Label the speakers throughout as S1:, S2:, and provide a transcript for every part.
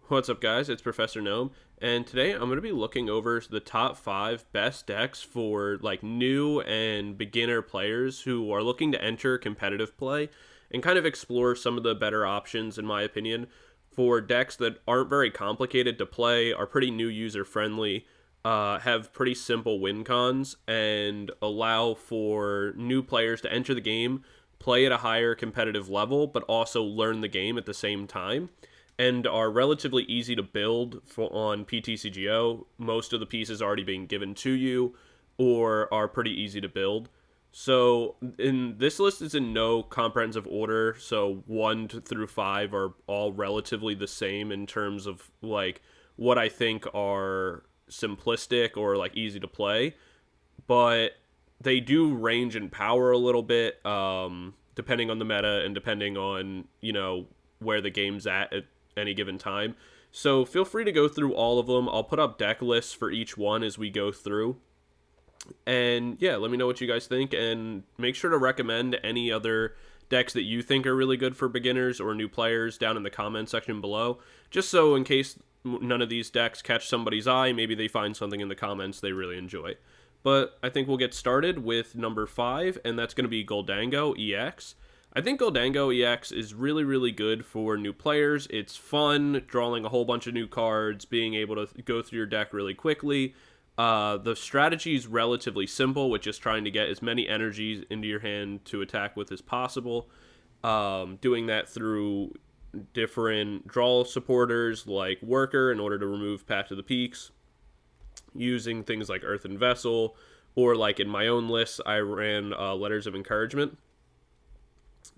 S1: What's up, guys? It's Professor Gnome, and today I'm going to be looking over the top 5 best decks for like new and beginner players who are looking to enter competitive play and kind of explore some of the better options, in my opinion, for decks that aren't very complicated to play, are pretty new user friendly, have pretty simple win cons, and allow for new players to enter the game, play at a higher competitive level, but also learn the game at the same time and are relatively easy to build on PTCGO. Most of the pieces already being given to you or are pretty easy to build. So in this list is in no comprehensive order, so 1 through 5 are all relatively the same in terms of like what I think are simplistic or like easy to play, but they do range in power a little bit, depending on the meta and depending on where the game's at any given time. So feel free to go through all of them. I'll put up deck lists for each one as we go through. And yeah, let me know what you guys think, and make sure to recommend any other decks that you think are really good for beginners or new players down in the comment section below. Just so in case none of these decks catch somebody's eye, maybe they find something in the comments they really enjoy. But I think we'll get started with number 5, and that's going to be Gholdengo EX. I think Gholdengo EX is really, really good for new players. It's fun, drawing a whole bunch of new cards, being able to go through your deck really quickly. The strategy is relatively simple, with just trying to get as many energies into your hand to attack with as possible. Doing that through different draw supporters like Worker in order to remove Path to the Peaks. Using things like Earthen Vessel, or like in my own list, I ran Letters of Encouragement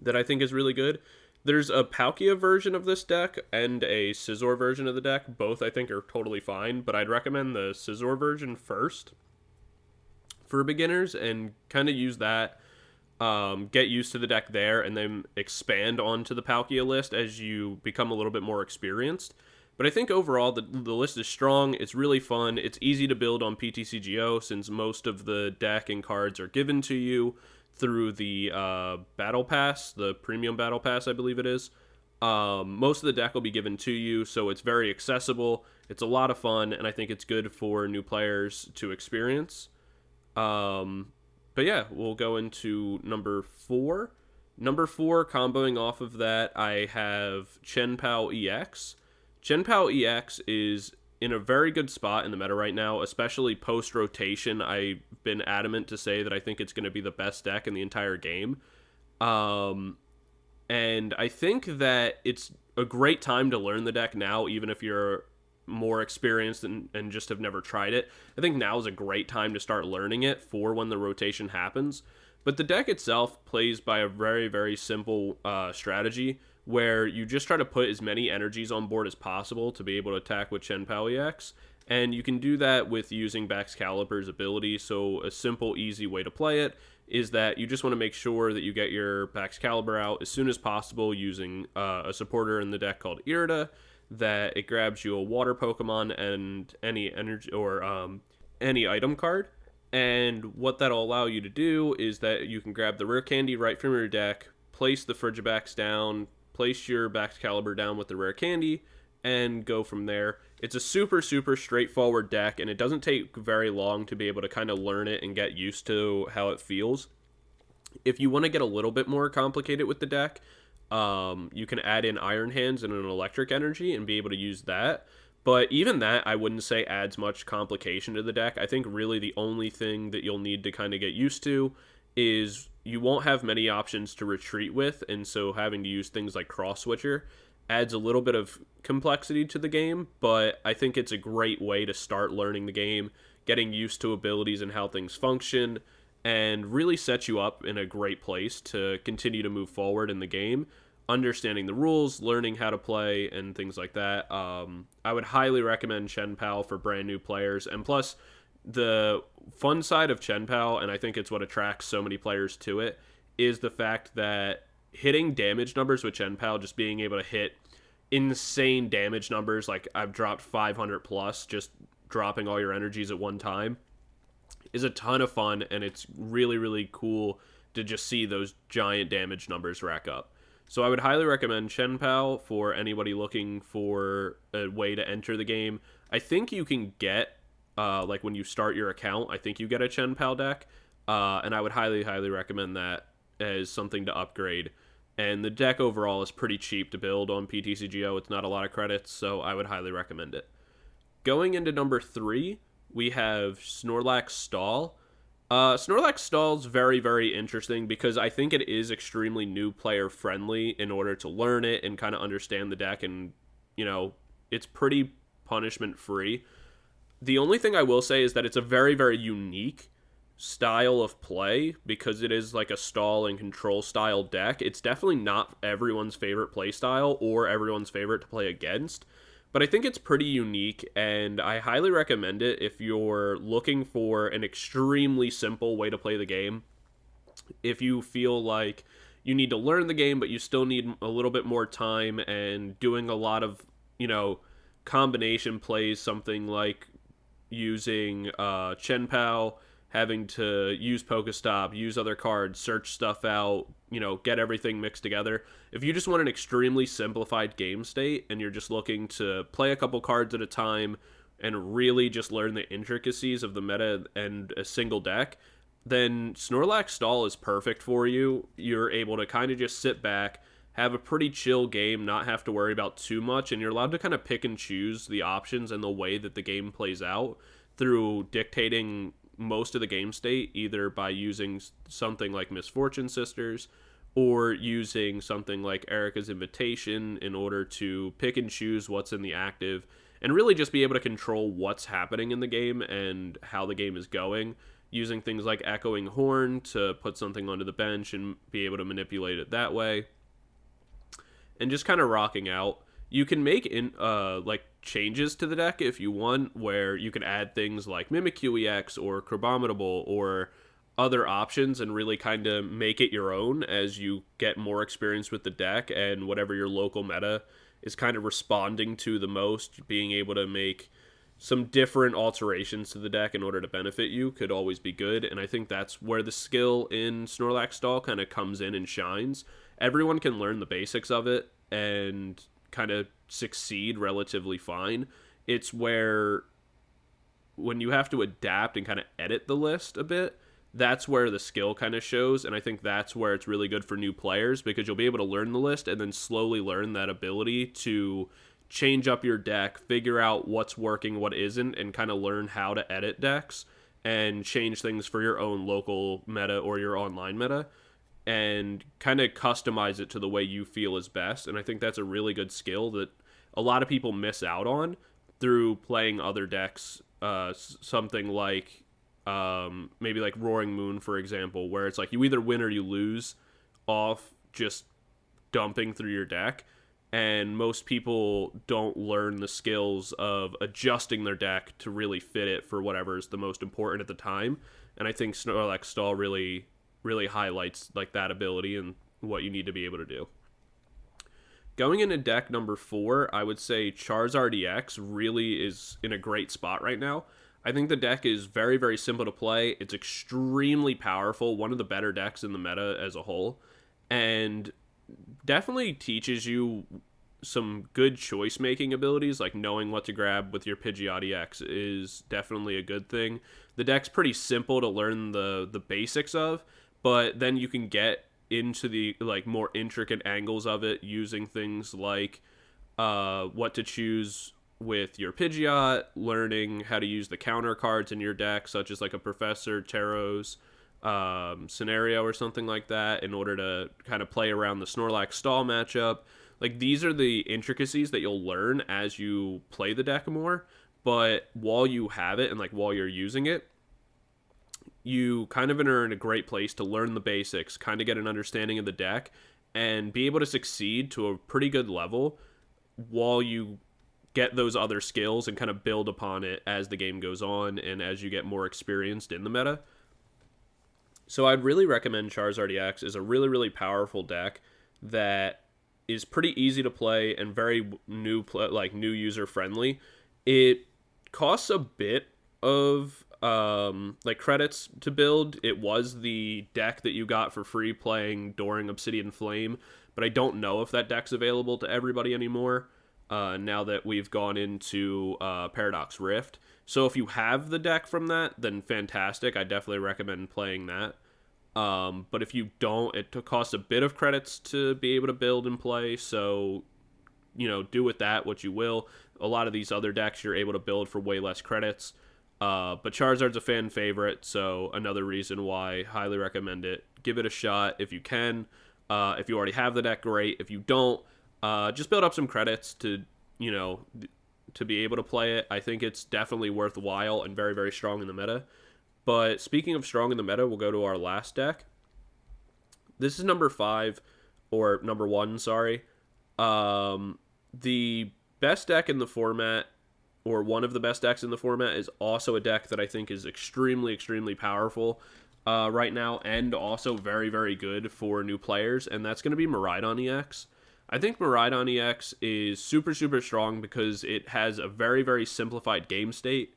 S1: that I think is really good. There's a Palkia version of this deck and a Scizor version of the deck. Both I think are totally fine, but I'd recommend the Scizor version first for beginners and kind of use that, get used to the deck there, and then expand onto the Palkia list as you become a little bit more experienced. But I think overall the list is strong, it's really fun, it's easy to build on PTCGO since most of the deck and cards are given to you through the Battle Pass, the Premium Battle Pass, I believe it is. Most of the deck will be given to you, so it's very accessible, it's a lot of fun, and I think it's good for new players to experience. But yeah, we'll go into number 4. Number 4, comboing off of that, I have Chien-Pao EX. Chien-Pao EX is in a very good spot in the meta right now, especially post-rotation. I've been adamant to say that I think it's going to be the best deck in the entire game. And I think that it's a great time to learn the deck now, even if you're more experienced and just have never tried it. I think now is a great time to start learning it for when the rotation happens. But the deck itself plays by a very, very simple strategy, where you just try to put as many energies on board as possible to be able to attack with Chien-Pao EX. And you can do that with using Baxcalibur's ability. So a simple, easy way to play it is that you just want to make sure that you get your Baxcalibur out as soon as possible using a supporter in the deck called Irida, that it grabs you a water Pokemon and any energy or any item card. And what that'll allow you to do is that you can grab the rare candy right from your deck, place the Frigibax down, place your Baxcalibur down with the rare candy, and go from there. It's a super, super straightforward deck, and it doesn't take very long to be able to kind of learn it and get used to how it feels. If you want to get a little bit more complicated with the deck, you can add in Iron Hands and an Electric Energy and be able to use that. But even that, I wouldn't say adds much complication to the deck. I think really the only thing that you'll need to kind of get used to is you won't have many options to retreat with, and so having to use things like Cross Switcher adds a little bit of complexity to the game, but I think it's a great way to start learning the game, getting used to abilities and how things function, and really sets you up in a great place to continue to move forward in the game, understanding the rules, learning how to play, and things like that. I would highly recommend Chien-Pao for brand new players, and plus, the fun side of Chien-Pao, and I think it's what attracts so many players to it, is the fact that hitting damage numbers with Chien-Pao, just being able to hit insane damage numbers, like I've dropped 500 plus, just dropping all your energies at one time, is a ton of fun, and it's really, really cool to just see those giant damage numbers rack up. So I would highly recommend Chien-Pao for anybody looking for a way to enter the game. I think you can get, like when you start your account, I think you get a Chien-Pao deck, and I would highly recommend that as something to upgrade. And the deck overall is pretty cheap to build on PTCGO. It's not a lot of credits, so I would highly recommend it. Going into number 3, we have Snorlax Stall. Snorlax Stall is very interesting because I think it is extremely new player friendly in order to learn it and kind of understand the deck, and it's pretty punishment free. The only thing I will say is that it's a very unique style of play because it is like a stall and control style deck. It's definitely not everyone's favorite play style or everyone's favorite to play against, but I think it's pretty unique, and I highly recommend it if you're looking for an extremely simple way to play the game. If you feel like you need to learn the game, but you still need a little bit more time and doing a lot of, combination plays, something like using Chien-Pao, having to use Pokestop, use other cards, search stuff out, get everything mixed together. If you just want an extremely simplified game state and you're just looking to play a couple cards at a time and really just learn the intricacies of the meta and a single deck, then Snorlax Stall is perfect for you. You're able to kind of just sit back, have a pretty chill game, not have to worry about too much, and you're allowed to kind of pick and choose the options and the way that the game plays out through dictating most of the game state, either by using something like Misfortune Sisters or using something like Erica's Invitation in order to pick and choose what's in the active and really just be able to control what's happening in the game and how the game is going, using things like Echoing Horn to put something onto the bench and be able to manipulate it that way, and just kind of rocking out. You can make changes to the deck if you want, where you can add things like Mimikyu EX or Crabominable or other options and really kind of make it your own as you get more experience with the deck and whatever your local meta is kind of responding to the most. Being able to make some different alterations to the deck in order to benefit you could always be good, and I think that's where the skill in Snorlax Stall kind of comes in and shines. Everyone can learn the basics of it and kind of succeed relatively fine. It's where when you have to adapt and kind of edit the list a bit, that's where the skill kind of shows, and I think that's where it's really good for new players because you'll be able to learn the list and then slowly learn that ability to change up your deck, figure out what's working, what isn't, and kind of learn how to edit decks and change things for your own local meta or your online meta, and kind of customize it to the way you feel is best. And I think that's a really good skill that a lot of people miss out on through playing other decks, something like maybe like Roaring Moon, for example, where it's like you either win or you lose off just dumping through your deck, and most people don't learn the skills of adjusting their deck to really fit it for whatever is the most important at the time. And I think Snorlax Stall really highlights like that ability and what you need to be able to do. Going into deck number 4, I would say Charizard EX really is in a great spot right now. I think the deck is very simple to play. It's extremely powerful, one of the better decks in the meta as a whole, and definitely teaches you some good choice making abilities, like knowing what to grab with your Pidgeot EX is definitely a good thing. The deck's pretty simple to learn the basics of, but then you can get into the like more intricate angles of it using things like what to choose with your Pidgeot, learning how to use the counter cards in your deck, such as like a Professor Teros scenario or something like that, in order to kind of play around the Snorlax Stall matchup. Like, these are the intricacies that you'll learn as you play the deck more, but while you have it and like while you're using it, you kind of are in a great place to learn the basics, kind of get an understanding of the deck, and be able to succeed to a pretty good level while you get those other skills and kind of build upon it as the game goes on and as you get more experienced in the meta. So I'd really recommend Charizard EX is a really powerful deck that is pretty easy to play and very new user friendly. It costs a bit of credits to build. It was the deck that you got for free playing during Obsidian Flame, but I don't know if that deck's available to everybody anymore now that we've gone into Paradox Rift. So if you have the deck from that, then fantastic. I definitely recommend playing that. But if you don't, it costs a bit of credits to be able to build and play. So, do with that what you will. A lot of these other decks you're able to build for way less credits. But Charizard's a fan favorite, so another reason why I highly recommend it. Give it a shot if you can. If you already have the deck, great. If you don't, just build up some credits to, to be able to play it. I think it's definitely worthwhile and very, very strong in the meta. But speaking of strong in the meta, we'll go to our last deck. This is number 1, sorry. The best deck in the format, or one of the best decks in the format, is also a deck that I think is extremely, extremely powerful right now, and also very, very good for new players, and that's going to be Miraidon EX. I think Miraidon EX is super, super strong because it has a very, very simplified game state.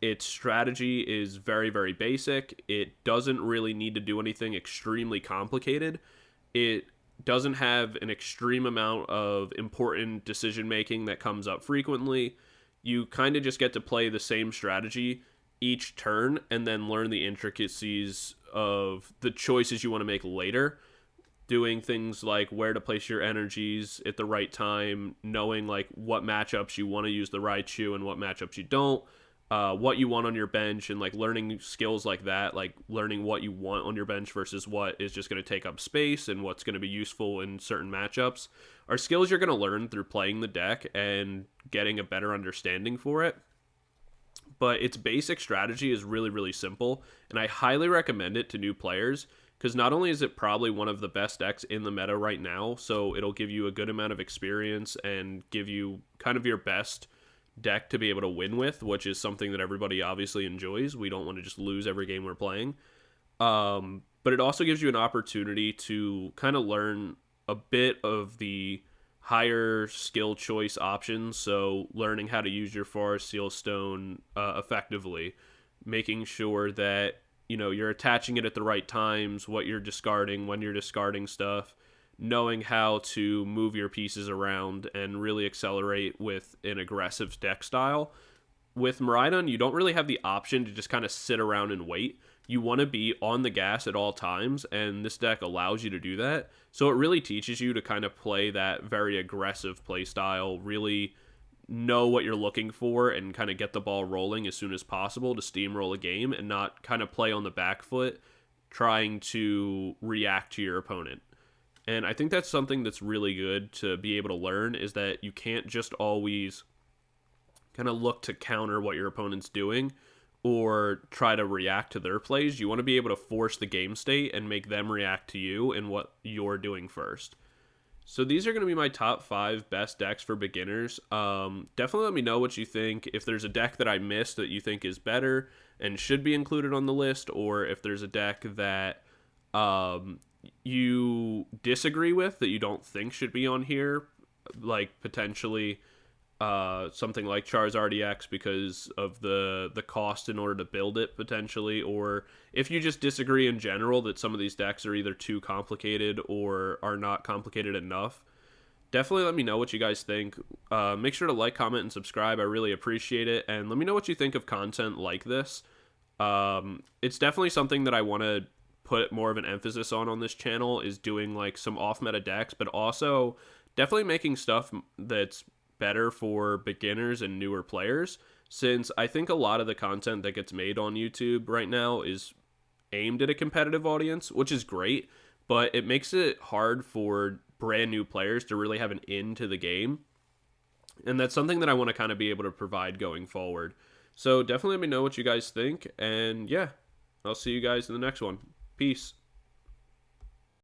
S1: Its strategy is very, very basic. It doesn't really need to do anything extremely complicated. It doesn't have an extreme amount of important decision making that comes up frequently. You kind of just get to play the same strategy each turn and then learn the intricacies of the choices you want to make later. Doing things like where to place your energies at the right time, knowing like what matchups you want to use the Raichu and what matchups you don't, what you want on your bench, and like learning skills like that, like learning what you want on your bench versus what is just going to take up space and what's going to be useful in certain matchups, are skills you're going to learn through playing the deck and getting a better understanding for it. But its basic strategy is really, really simple, and I highly recommend it to new players because not only is it probably one of the best decks in the meta right now, so it'll give you a good amount of experience and give you kind of your best deck to be able to win with, which is something that everybody obviously enjoys. We don't want to just lose every game we're playing. But it also gives you an opportunity to kind of learn a bit of the higher skill choice options. So learning how to use your Forest Seal Stone effectively, making sure that you're attaching it at the right times, what you're discarding, when you're discarding stuff, knowing how to move your pieces around and really accelerate with an aggressive deck style. With Miraidon, you don't really have the option to just kind of sit around and wait. You want to be on the gas at all times, and this deck allows you to do that. So it really teaches you to kind of play that very aggressive play style, really know what you're looking for, and kind of get the ball rolling as soon as possible to steamroll a game and not kind of play on the back foot trying to react to your opponent. And I think that's something that's really good to be able to learn, is that you can't just always kind of look to counter what your opponent's doing or try to react to their plays. You want to be able to force the game state and make them react to you and what you're doing first. So these are going to be my top 5 best decks for beginners. Definitely let me know what you think. If there's a deck that I missed that you think is better and should be included on the list, or if there's a deck that you disagree with that you don't think should be on here, like potentially something like Charizard EX because of the cost in order to build it potentially, or if you just disagree in general that some of these decks are either too complicated or are not complicated enough, definitely let me know what you guys think. Make sure to like, comment, and subscribe. I really appreciate it, and let me know what you think of content like this. It's definitely something that I want to put more of an emphasis on this channel, is doing like some off-meta decks, but also definitely making stuff that's better for beginners and newer players, since I think a lot of the content that gets made on YouTube right now is aimed at a competitive audience, which is great, but it makes it hard for brand new players to really have an in to the game, and that's something that I want to kind of be able to provide going forward. So definitely let me know what you guys think, and yeah, I'll see you guys in the next one. Peace.